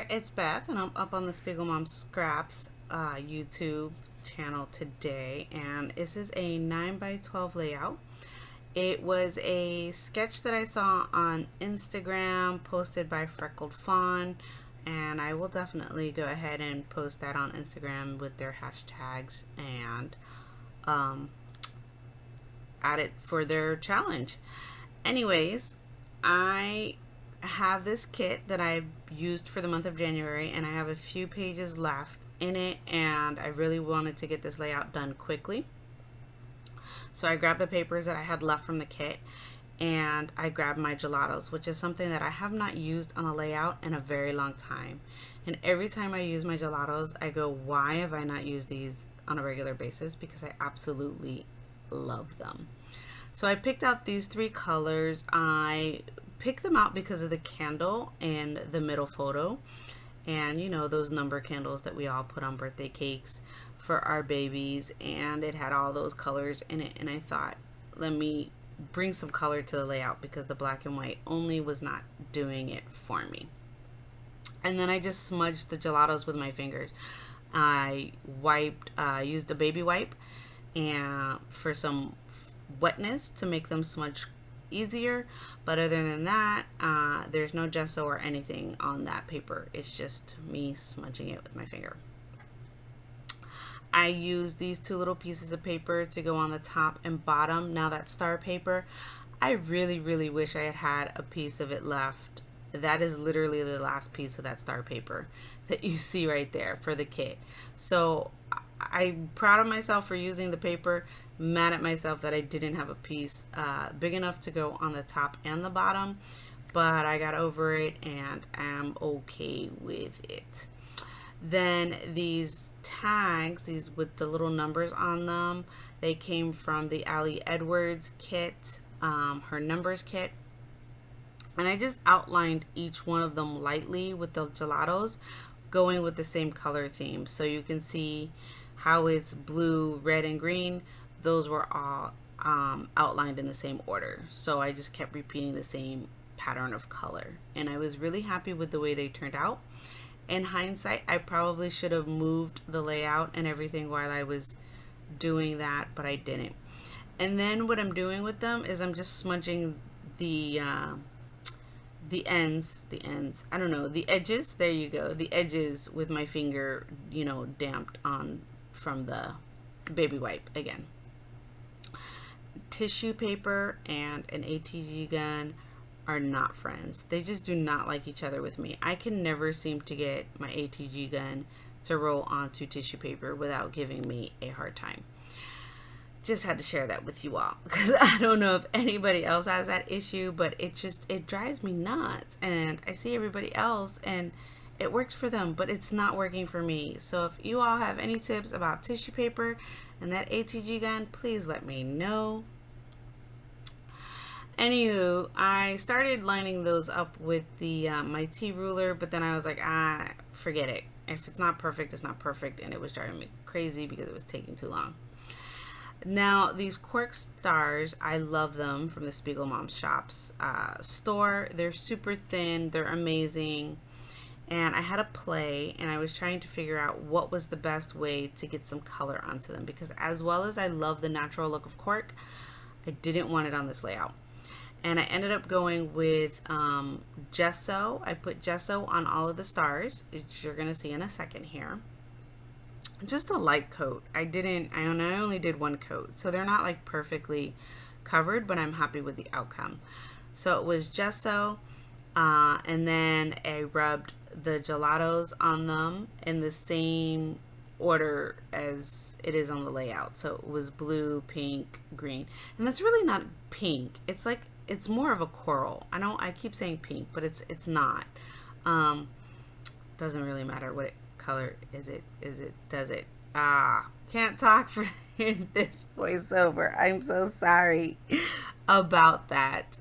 there, it's Beth, and I'm up on the Spiegel Mom Scraps YouTube channel today, and this is a 9 by 12 layout. It was a sketch that I saw on Instagram posted by Freckled Fawn, and I will definitely go ahead and post that on Instagram with their hashtags and add it for their challenge. Anyways, I have this kit that I've used for the month of January, and I have a few pages left in it, and I really wanted to get this layout done quickly. So I grabbed the papers that I had left from the kit, and I grabbed my gelatos, which is something that I have not used on a layout in a very long time. And every time I use my gelatos, I go, why have I not used these on a regular basis? Because I absolutely love them. So I picked out these three colors. I picked them out because of the candle in the middle photo, and you know, those number candles that we all put on birthday cakes for our babies, and it had all those colors in it, and I thought, let me bring some color to the layout because the black and white only was not doing it for me. And then I just smudged the gelatos with my fingers. I used a baby wipe and for some wetness to make them smudge easier, but other than that, there's no gesso or anything on that paper. It's just me smudging it with my finger. I used these two little pieces of paper to go on the top and bottom. Now that star paper, I really wish I had had a piece of it left. That is literally the last piece of that star paper that you see right there for the kit. So I'm proud of myself for using the paper, mad at myself that I didn't have a piece big enough to go on the top and the bottom, but I got over it and I'm okay with it. Then these tags, these with the little numbers on them, they came from the Allie Edwards kit, her numbers kit. And I just outlined each one of them lightly with the gelatos, going with the same color theme. So you can see how it's blue, red, and green. Those were all outlined in the same order. So I just kept repeating the same pattern of color. And I was really happy with the way they turned out. In hindsight, I probably should have moved the layout and everything while I was doing that, but I didn't. And then what I'm doing with them is I'm just smudging the edges, there you go, the edges with my finger, you know, damped on from the baby wipe again. Tissue paper and an ATG gun are not friends. They just do not like each other with me. I can never seem to get my ATG gun to roll onto tissue paper without giving me a hard time. Just had to share that with you all because I don't know if anybody else has that issue, but it drives me nuts. And I see everybody else and it works for them, but it's not working for me. So if you all have any tips about tissue paper and that ATG gun, please let me know. Anywho, I started lining those up with the my T ruler, but then I was like, forget it. If it's not perfect, it's not perfect, and it was driving me crazy because it was taking too long. Now, these cork stars, I love them from the Spiegel Mom Shops store. They're super thin, they're amazing, and I had a play, and I was trying to figure out what was the best way to get some color onto them, because as well as I love the natural look of cork, I didn't want it on this layout. And I ended up going with gesso. I put gesso on all of the stars, which you're gonna see in a second here. Just a light coat. I only did one coat, so they're not like perfectly covered, but I'm happy with the outcome. So it was gesso, and then I rubbed the gelatos on them in the same order as it is on the layout. So it was blue, pink, green, and that's really not pink. It's like, it's more of a coral. I keep saying pink, but it's not. Doesn't really matter what color is it. Does it? Can't talk for this voiceover. I'm so sorry about that.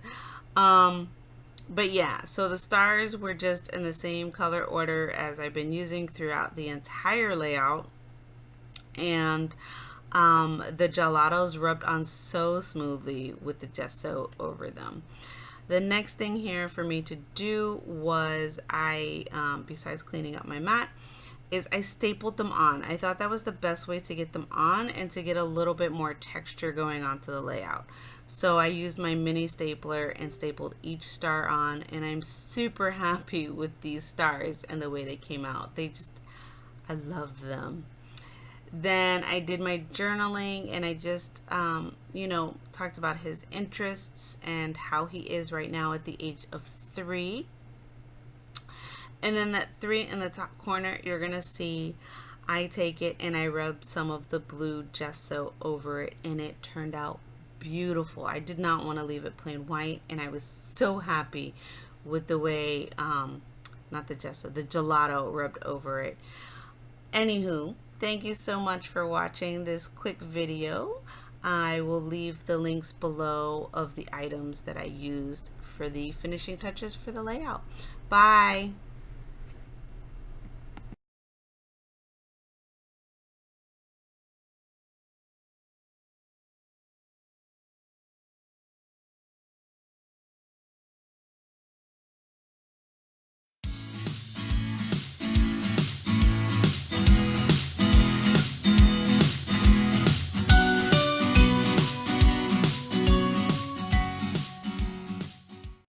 But yeah, so the stars were just in the same color order as I've been using throughout the entire layout. And the gelatos rubbed on so smoothly with the gesso over them. The next thing here for me to do was besides cleaning up my mat, is I stapled them on. I thought that was the best way to get them on and to get a little bit more texture going onto the layout. So I used my mini stapler and stapled each star on, and I'm super happy with these stars and the way they came out. I love them. Then I did my journaling, and I just, talked about his interests and how he is right now at the age of 3. And then that 3 in the top corner, you're going to see I take it and I rub some of the blue gesso over it, and it turned out beautiful. I did not want to leave it plain white, and I was so happy with the way, not the gesso, the gelato rubbed over it. Anywho, thank you so much for watching this quick video. I will leave the links below of the items that I used for the finishing touches for the layout. Bye!